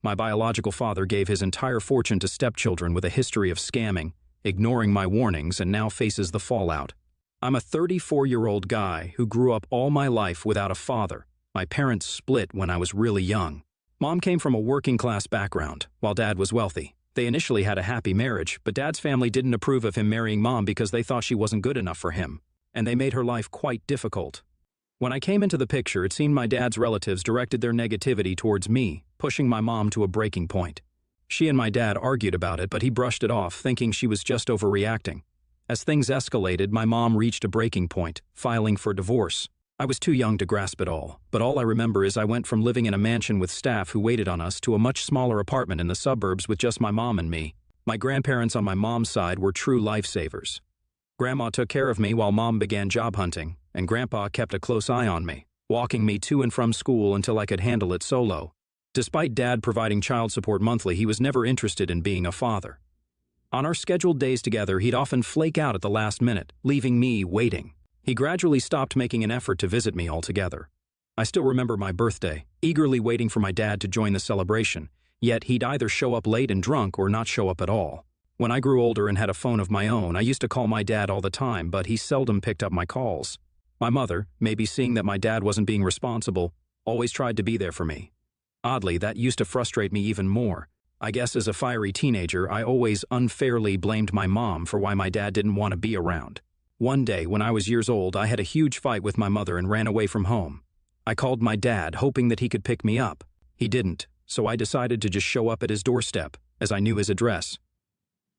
My biological father gave his entire fortune to stepchildren with a history of scamming, ignoring my warnings, and now faces the fallout. I'm a 34-year-old guy who grew up all my life without a father. My parents split when I was really young. Mom came from a working-class background, while Dad was wealthy. They initially had a happy marriage, but Dad's family didn't approve of him marrying Mom because they thought she wasn't good enough for him, and they made her life quite difficult. When I came into the picture, it seemed my dad's relatives directed their negativity towards me, pushing my mom to a breaking point. She and my dad argued about it, but he brushed it off, thinking she was just overreacting. As things escalated, my mom reached a breaking point, filing for divorce. I was too young to grasp it all, but all I remember is I went from living in a mansion with staff who waited on us to a much smaller apartment in the suburbs with just my mom and me. My grandparents on my mom's side were true lifesavers. Grandma took care of me while Mom began job hunting, and Grandpa kept a close eye on me, walking me to and from school until I could handle it solo. Despite Dad providing child support monthly, he was never interested in being a father. On our scheduled days together, he'd often flake out at the last minute, leaving me waiting. He gradually stopped making an effort to visit me altogether. I still remember my birthday, eagerly waiting for my dad to join the celebration, yet he'd either show up late and drunk or not show up at all. When I grew older and had a phone of my own, I used to call my dad all the time, but he seldom picked up my calls. My mother, maybe seeing that my dad wasn't being responsible, always tried to be there for me. Oddly, that used to frustrate me even more. I guess as a fiery teenager, I always unfairly blamed my mom for why my dad didn't want to be around. One day, when I was years old, I had a huge fight with my mother and ran away from home. I called my dad, hoping that he could pick me up. He didn't, so I decided to just show up at his doorstep, as I knew his address.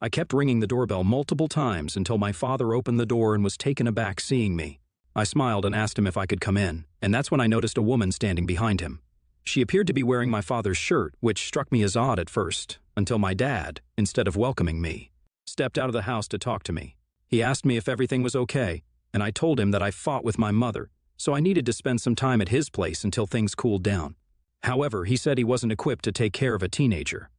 I kept ringing the doorbell multiple times until my father opened the door and was taken aback seeing me. I smiled and asked him if I could come in, and that's when I noticed a woman standing behind him. She appeared to be wearing my father's shirt, which struck me as odd at first, until my dad, instead of welcoming me, stepped out of the house to talk to me. He asked me if everything was okay, and I told him that I fought with my mother, so I needed to spend some time at his place until things cooled down. However, he said he wasn't equipped to take care of a teenager.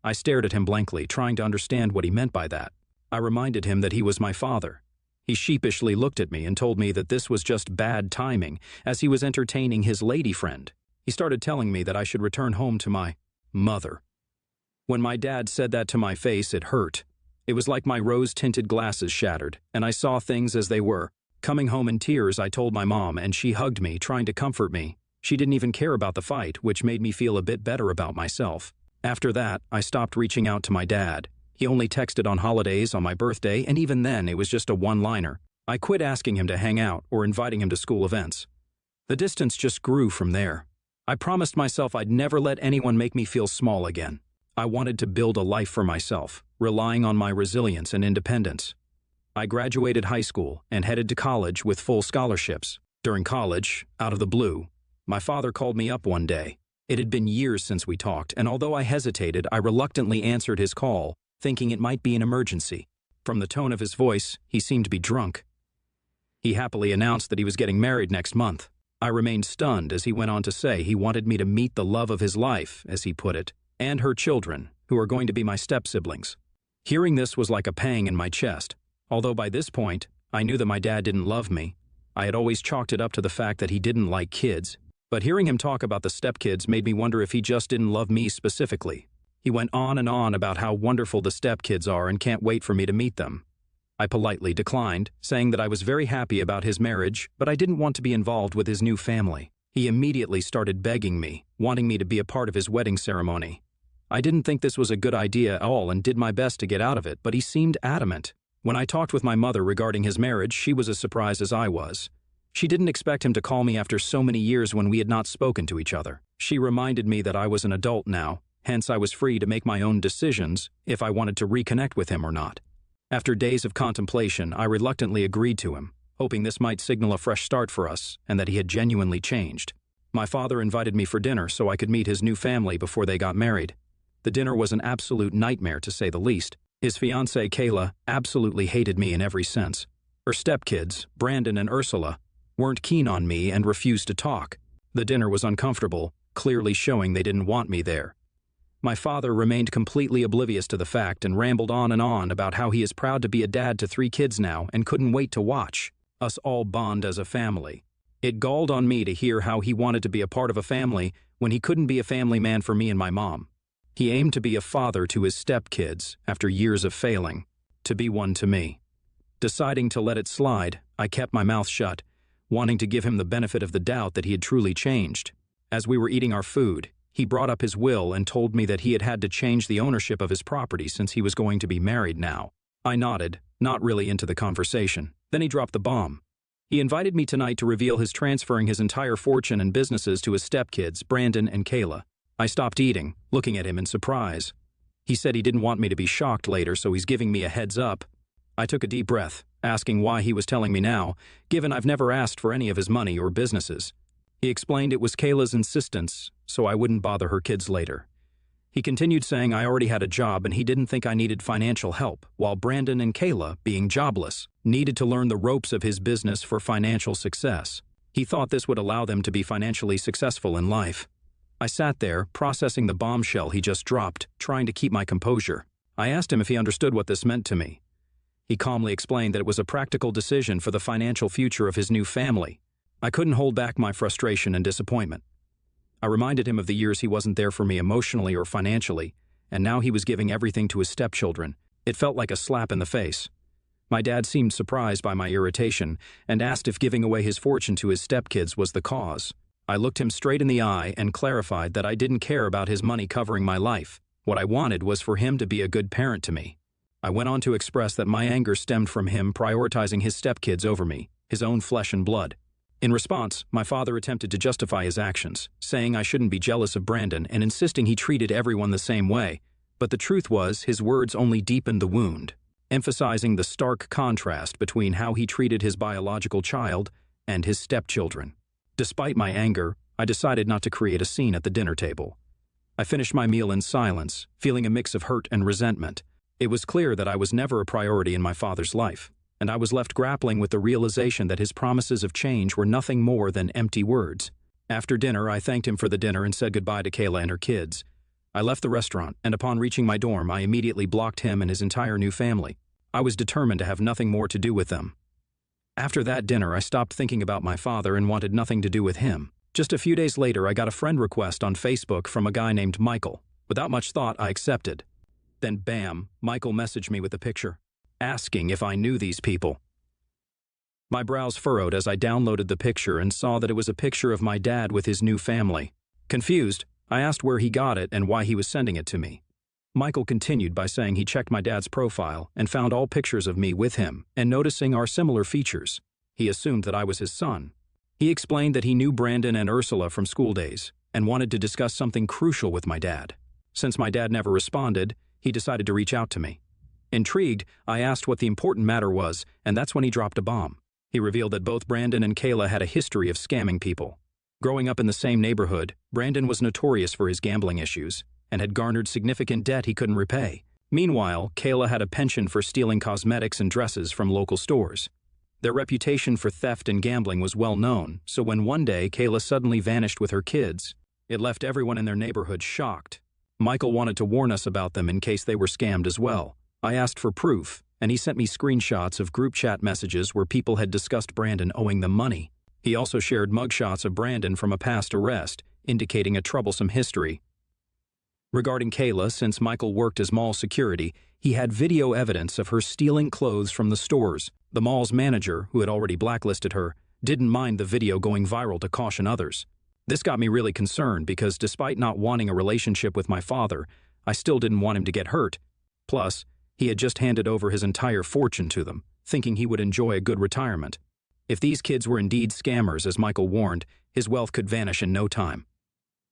I stared at him blankly, trying to understand what he meant by that. I reminded him that he was my father. He sheepishly looked at me and told me that this was just bad timing, as he was entertaining his lady friend. He started telling me that I should return home to my mother. When my dad said that to my face, it hurt. It was like my rose-tinted glasses shattered, and I saw things as they were. Coming home in tears, I told my mom, and she hugged me, trying to comfort me. She didn't even care about the fight, which made me feel a bit better about myself. After that, I stopped reaching out to my dad. He only texted on holidays, on my birthday, and even then it was just a one-liner. I quit asking him to hang out or inviting him to school events. The distance just grew from there. I promised myself I'd never let anyone make me feel small again. I wanted to build a life for myself, relying on my resilience and independence. I graduated high school and headed to college with full scholarships. During college, out of the blue, my father called me up one day. It had been years since we talked, and although I hesitated, I reluctantly answered his call, thinking it might be an emergency. From the tone of his voice, he seemed to be drunk. He happily announced that he was getting married next month. I remained stunned as he went on to say he wanted me to meet the love of his life, as he put it, and her children, who are going to be my step-siblings. Hearing this was like a pang in my chest. Although by this point, I knew that my dad didn't love me. I had always chalked it up to the fact that he didn't like kids. But hearing him talk about the stepkids made me wonder if he just didn't love me specifically. He went on and on about how wonderful the stepkids are and can't wait for me to meet them. I politely declined, saying that I was very happy about his marriage, but I didn't want to be involved with his new family. He immediately started begging me, wanting me to be a part of his wedding ceremony. I didn't think this was a good idea at all and did my best to get out of it, but he seemed adamant. When I talked with my mother regarding his marriage, she was as surprised as I was. She didn't expect him to call me after so many years when we had not spoken to each other. She reminded me that I was an adult now, hence I was free to make my own decisions if I wanted to reconnect with him or not. After days of contemplation, I reluctantly agreed to him, hoping this might signal a fresh start for us and that he had genuinely changed. My father invited me for dinner so I could meet his new family before they got married. The dinner was an absolute nightmare, to say the least. His fiancée, Kayla, absolutely hated me in every sense. Her stepkids, Brandon and Ursula, weren't keen on me and refused to talk. The dinner was uncomfortable, clearly showing they didn't want me there. My father remained completely oblivious to the fact and rambled on and on about how he is proud to be a dad to 3 kids now and couldn't wait to watch us all bond as a family. It galled on me to hear how he wanted to be a part of a family when he couldn't be a family man for me and my mom. He aimed to be a father to his stepkids after years of failing, to be one to me. Deciding to let it slide, I kept my mouth shut, wanting to give him the benefit of the doubt that he had truly changed. As we were eating our food, he brought up his will and told me that he had had to change the ownership of his property since he was going to be married now. I nodded, not really into the conversation. Then he dropped the bomb. He invited me tonight to reveal his transferring his entire fortune and businesses to his stepkids, Brandon and Kayla. I stopped eating, looking at him in surprise. He said he didn't want me to be shocked later, so he's giving me a heads up. I took a deep breath, asking why he was telling me now, given I've never asked for any of his money or businesses. He explained it was Kayla's insistence, so I wouldn't bother her kids later. He continued saying I already had a job and he didn't think I needed financial help, while Brandon and Kayla, being jobless, needed to learn the ropes of his business for financial success. He thought this would allow them to be financially successful in life. I sat there, processing the bombshell he just dropped, trying to keep my composure. I asked him if he understood what this meant to me. He calmly explained that it was a practical decision for the financial future of his new family. I couldn't hold back my frustration and disappointment. I reminded him of the years he wasn't there for me emotionally or financially, and now he was giving everything to his stepchildren. It felt like a slap in the face. My dad seemed surprised by my irritation and asked if giving away his fortune to his stepkids was the cause. I looked him straight in the eye and clarified that I didn't care about his money covering my life. What I wanted was for him to be a good parent to me. I went on to express that my anger stemmed from him prioritizing his stepkids over me, his own flesh and blood. In response, my father attempted to justify his actions, saying I shouldn't be jealous of Brandon and insisting he treated everyone the same way. But the truth was, his words only deepened the wound, emphasizing the stark contrast between how he treated his biological child and his stepchildren. Despite my anger, I decided not to create a scene at the dinner table. I finished my meal in silence, feeling a mix of hurt and resentment. It was clear that I was never a priority in my father's life, and I was left grappling with the realization that his promises of change were nothing more than empty words. After dinner, I thanked him for the dinner and said goodbye to Kayla and her kids. I left the restaurant, and upon reaching my dorm, I immediately blocked him and his entire new family. I was determined to have nothing more to do with them. After that dinner, I stopped thinking about my father and wanted nothing to do with him. Just a few days later, I got a friend request on Facebook from a guy named Michael. Without much thought, I accepted. Then bam, Michael messaged me with a picture, asking if I knew these people. My brows furrowed as I downloaded the picture and saw that it was a picture of my dad with his new family. Confused, I asked where he got it and why he was sending it to me. Michael continued by saying he checked my dad's profile and found all pictures of me with him and noticing our similar features. He assumed that I was his son. He explained that he knew Brandon and Ursula from school days and wanted to discuss something crucial with my dad. Since my dad never responded, he decided to reach out to me. Intrigued, I asked what the important matter was, and that's when he dropped a bomb. He revealed that both Brandon and Kayla had a history of scamming people. Growing up in the same neighborhood, Brandon was notorious for his gambling issues and had garnered significant debt he couldn't repay. Meanwhile, Kayla had a penchant for stealing cosmetics and dresses from local stores. Their reputation for theft and gambling was well known, so when one day Kayla suddenly vanished with her kids, it left everyone in their neighborhood shocked. Michael wanted to warn us about them in case they were scammed as well. I asked for proof, and he sent me screenshots of group chat messages where people had discussed Brandon owing them money. He also shared mugshots of Brandon from a past arrest, indicating a troublesome history. Regarding Kayla, since Michael worked as mall security, he had video evidence of her stealing clothes from the stores. The mall's manager, who had already blacklisted her, didn't mind the video going viral to caution others. This got me really concerned because despite not wanting a relationship with my father, I still didn't want him to get hurt. Plus, he had just handed over his entire fortune to them, thinking he would enjoy a good retirement. If these kids were indeed scammers, as Michael warned, his wealth could vanish in no time.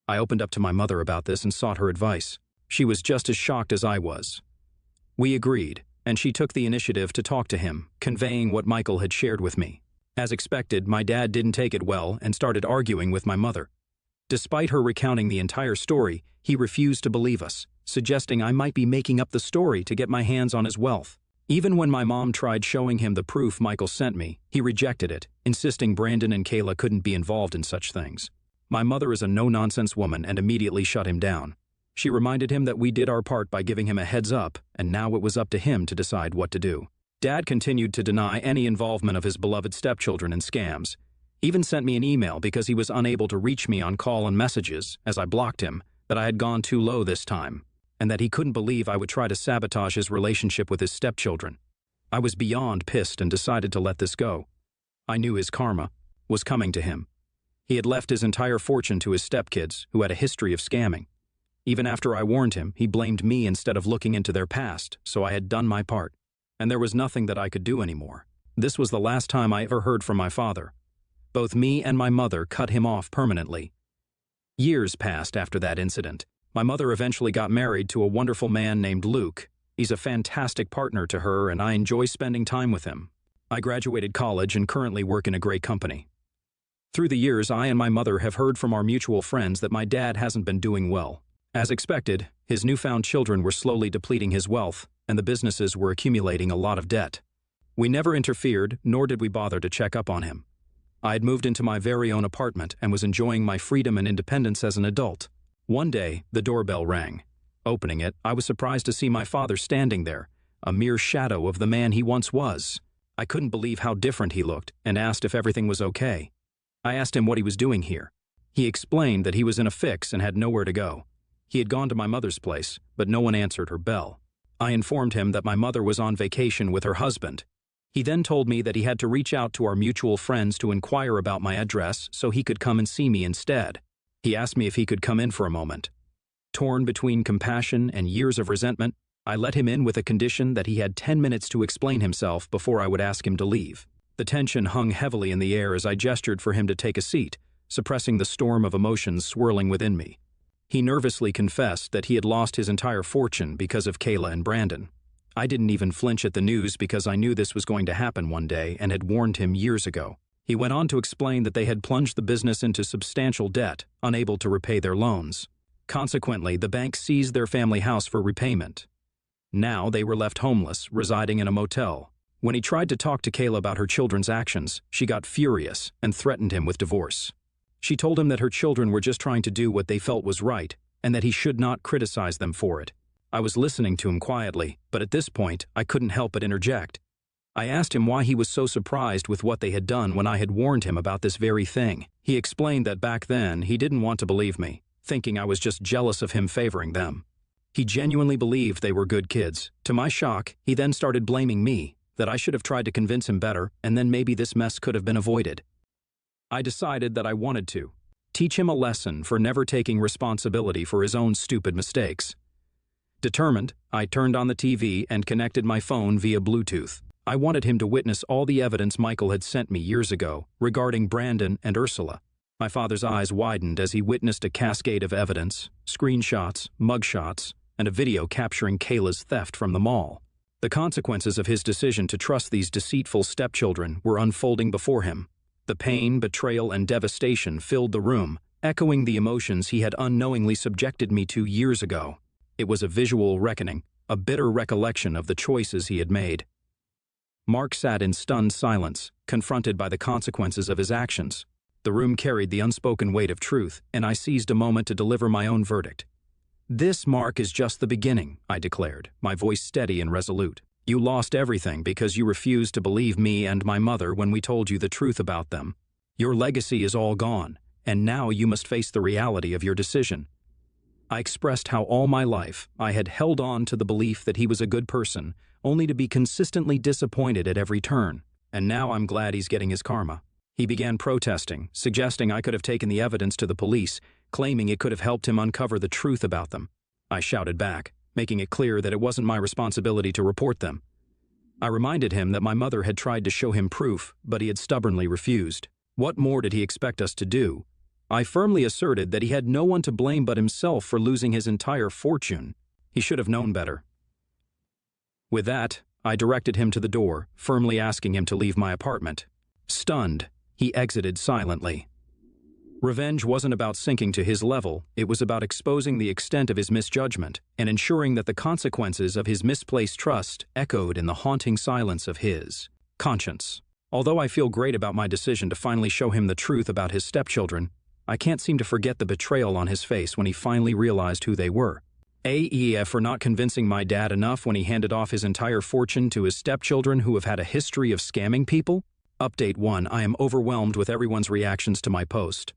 I opened up to my mother about this and sought her advice. She was just as shocked as I was. We agreed, and she took the initiative to talk to him, conveying what Michael had shared with me. As expected, my dad didn't take it well and started arguing with my mother. Despite her recounting the entire story, he refused to believe us, suggesting I might be making up the story to get my hands on his wealth. Even when my mom tried showing him the proof Michael sent me, he rejected it, insisting Brandon and Kayla couldn't be involved in such things. My mother is a no-nonsense woman and immediately shut him down. She reminded him that we did our part by giving him a heads up, and now it was up to him to decide what to do. Dad continued to deny any involvement of his beloved stepchildren in scams. Even sent me an email because he was unable to reach me on call and messages, as I blocked him, that I had gone too low this time. and that he couldn't believe I would try to sabotage his relationship with his stepchildren. I was beyond pissed and decided to let this go. I knew his karma was coming to him. He had left his entire fortune to his stepkids, who had a history of scamming. Even after I warned him, he blamed me instead of looking into their past, so I had done my part. And there was nothing that I could do anymore. This was the last time I ever heard from my father. Both me and my mother cut him off permanently. Years passed after that incident. My mother eventually got married to a wonderful man named Luke. He's a fantastic partner to her, and I enjoy spending time with him. I graduated college and currently work in a great company. Through the years, I and my mother have heard from our mutual friends that my dad hasn't been doing well. As expected, his newfound children were slowly depleting his wealth, and the businesses were accumulating a lot of debt. We never interfered, nor did we bother to check up on him. I had moved into my very own apartment and was enjoying my freedom and independence as an adult. One day, the doorbell rang. Opening it, I was surprised to see my father standing there, a mere shadow of the man he once was. I couldn't believe how different he looked and asked if everything was okay. I asked him what he was doing here. He explained that he was in a fix and had nowhere to go. He had gone to my mother's place, but no one answered her bell. I informed him that my mother was on vacation with her husband. He then told me that he had to reach out to our mutual friends to inquire about my address so he could come and see me instead. He asked me if he could come in for a moment. Torn between compassion and years of resentment, I let him in with a condition that he had 10 minutes to explain himself before I would ask him to leave. The tension hung heavily in the air as I gestured for him to take a seat, suppressing the storm of emotions swirling within me. He nervously confessed that he had lost his entire fortune because of Kayla and Brandon. I didn't even flinch at the news because I knew this was going to happen one day and had warned him years ago. He went on to explain that they had plunged the business into substantial debt, unable to repay their loans. Consequently, the bank seized their family house for repayment. Now they were left homeless, residing in a motel. When he tried to talk to Kayla about her children's actions, she got furious and threatened him with divorce. She told him that her children were just trying to do what they felt was right, and that he should not criticize them for it. I was listening to him quietly, but at this point, I couldn't help but interject. I asked him why he was so surprised with what they had done when I had warned him about this very thing. He explained that back then, he didn't want to believe me, thinking I was just jealous of him favoring them. He genuinely believed they were good kids. To my shock, he then started blaming me, that I should have tried to convince him better, and then maybe this mess could have been avoided. I decided that I wanted to teach him a lesson for never taking responsibility for his own stupid mistakes. Determined, I turned on the TV and connected my phone via Bluetooth. I wanted him to witness all the evidence Michael had sent me years ago regarding Brandon and Ursula. My father's eyes widened as he witnessed a cascade of evidence, screenshots, mugshots, and a video capturing Kayla's theft from the mall. The consequences of his decision to trust these deceitful stepchildren were unfolding before him. The pain, betrayal, and devastation filled the room, echoing the emotions he had unknowingly subjected me to years ago. It was a visual reckoning, a bitter recollection of the choices he had made. Mark sat in stunned silence, confronted by the consequences of his actions. The room carried the unspoken weight of truth, and I seized a moment to deliver my own verdict. "This, Mark, is just the beginning," I declared, my voice steady and resolute. "You lost everything because you refused to believe me and my mother when we told you the truth about them. Your legacy is all gone, and now you must face the reality of your decision." I expressed how all my life I had held on to the belief that he was a good person, only to be consistently disappointed at every turn. And now I'm glad he's getting his karma. He began protesting, suggesting I could have taken the evidence to the police, claiming it could have helped him uncover the truth about them. I shouted back, making it clear that it wasn't my responsibility to report them. I reminded him that my mother had tried to show him proof, but he had stubbornly refused. What more did he expect us to do? I firmly asserted that he had no one to blame but himself for losing his entire fortune. He should have known better. With that, I directed him to the door, firmly asking him to leave my apartment. Stunned, he exited silently. Revenge wasn't about sinking to his level, it was about exposing the extent of his misjudgment and ensuring that the consequences of his misplaced trust echoed in the haunting silence of his conscience. Although I feel great about my decision to finally show him the truth about his stepchildren, I can't seem to forget the betrayal on his face when he finally realized who they were. For not convincing my dad enough when he handed off his entire fortune to his stepchildren who have had a history of scamming people? Update 1. I am overwhelmed with everyone's reactions to my post.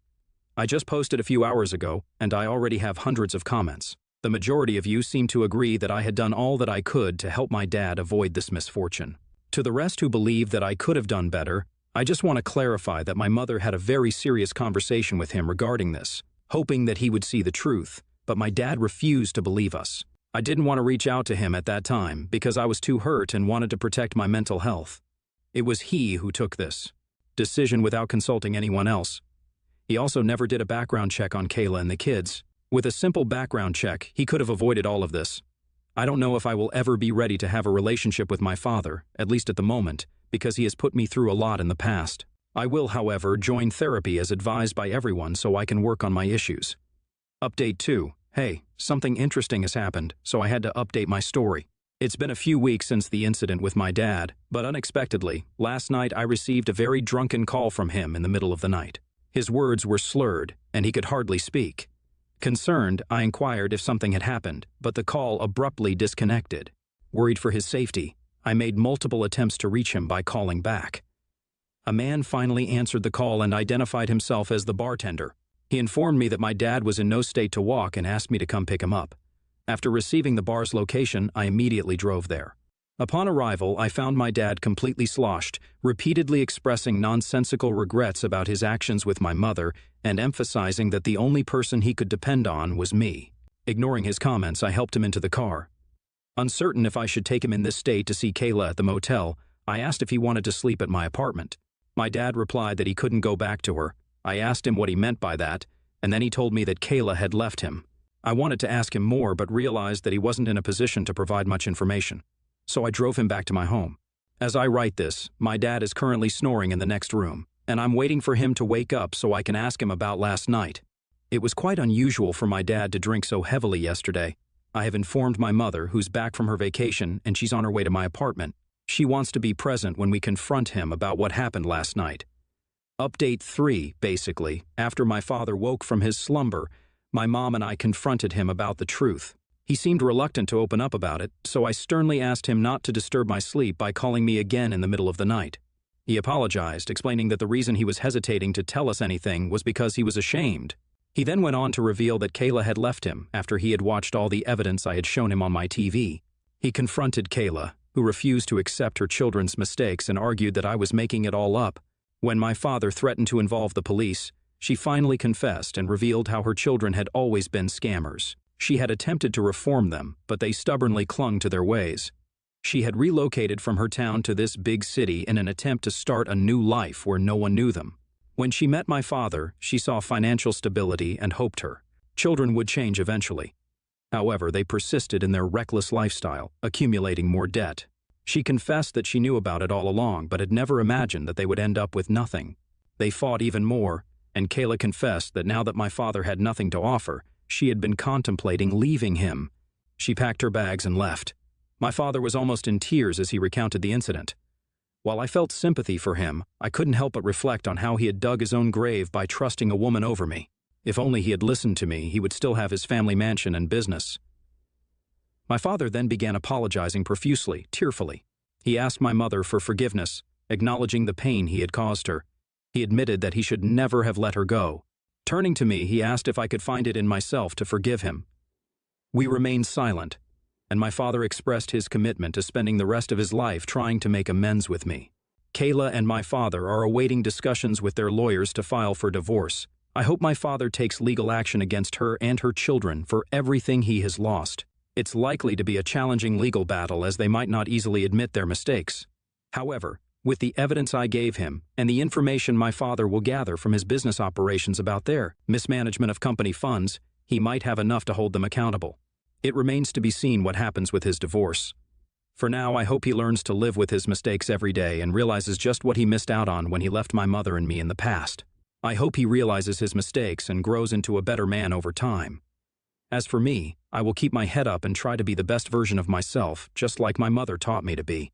I just posted a few hours ago, and I already have hundreds of comments. The majority of you seem to agree that I had done all that I could to help my dad avoid this misfortune. To the rest who believe that I could have done better, I just want to clarify that my mother had a very serious conversation with him regarding this, hoping that he would see the truth, but my dad refused to believe us. I didn't want to reach out to him at that time because I was too hurt and wanted to protect my mental health. It was he who took this decision without consulting anyone else. He also never did a background check on Kayla and the kids. With a simple background check, he could have avoided all of this. I don't know if I will ever be ready to have a relationship with my father, at least at the moment, because he has put me through a lot in the past. I will, however, join therapy as advised by everyone so I can work on my issues. Update 2. Hey, something interesting has happened, so I had to update my story. It's been a few weeks since the incident with my dad, but unexpectedly, last night I received a very drunken call from him in the middle of the night. His words were slurred, and he could hardly speak. Concerned, I inquired if something had happened, but the call abruptly disconnected. Worried for his safety, I made multiple attempts to reach him by calling back. A man finally answered the call and identified himself as the bartender. He informed me that my dad was in no state to walk and asked me to come pick him up. After receiving the bar's location, I immediately drove there. Upon arrival, I found my dad completely sloshed, repeatedly expressing nonsensical regrets about his actions with my mother and emphasizing that the only person he could depend on was me. Ignoring his comments, I helped him into the car. Uncertain if I should take him in this state to see Kayla at the motel, I asked if he wanted to sleep at my apartment. My dad replied that he couldn't go back to her. I asked him what he meant by that, and then he told me that Kayla had left him. I wanted to ask him more but realized that he wasn't in a position to provide much information. So I drove him back to my home. As I write this, my dad is currently snoring in the next room, and I'm waiting for him to wake up so I can ask him about last night. It was quite unusual for my dad to drink so heavily yesterday. I have informed my mother, who's back from her vacation, and she's on her way to my apartment. She wants to be present when we confront him about what happened last night. Update 3, basically, after my father woke from his slumber, my mom and I confronted him about the truth. He seemed reluctant to open up about it, so I sternly asked him not to disturb my sleep by calling me again in the middle of the night. He apologized, explaining that the reason he was hesitating to tell us anything was because he was ashamed. He then went on to reveal that Kayla had left him after he had watched all the evidence I had shown him on my TV. He confronted Kayla, who refused to accept her children's mistakes and argued that I was making it all up. When my father threatened to involve the police, she finally confessed and revealed how her children had always been scammers. She had attempted to reform them, but they stubbornly clung to their ways. She had relocated from her town to this big city in an attempt to start a new life where no one knew them. When she met my father, she saw financial stability and hoped her children would change eventually. However, they persisted in their reckless lifestyle, accumulating more debt. She confessed that she knew about it all along, but had never imagined that they would end up with nothing. They fought even more, and Kayla confessed that now that my father had nothing to offer, she had been contemplating leaving him. She packed her bags and left. My father was almost in tears as he recounted the incident. While I felt sympathy for him, I couldn't help but reflect on how he had dug his own grave by trusting a woman over me. If only he had listened to me, he would still have his family mansion and business. My father then began apologizing profusely, tearfully. He asked my mother for forgiveness, acknowledging the pain he had caused her. He admitted that he should never have let her go. Turning to me, he asked if I could find it in myself to forgive him. We remained silent, and my father expressed his commitment to spending the rest of his life trying to make amends with me. Kayla and my father are awaiting discussions with their lawyers to file for divorce. I hope my father takes legal action against her and her children for everything he has lost. It's likely to be a challenging legal battle as they might not easily admit their mistakes. However, with the evidence I gave him and the information my father will gather from his business operations about their mismanagement of company funds, he might have enough to hold them accountable. It remains to be seen what happens with his divorce. For now, I hope he learns to live with his mistakes every day and realizes just what he missed out on when he left my mother and me in the past. I hope he realizes his mistakes and grows into a better man over time. As for me, I will keep my head up and try to be the best version of myself, just like my mother taught me to be.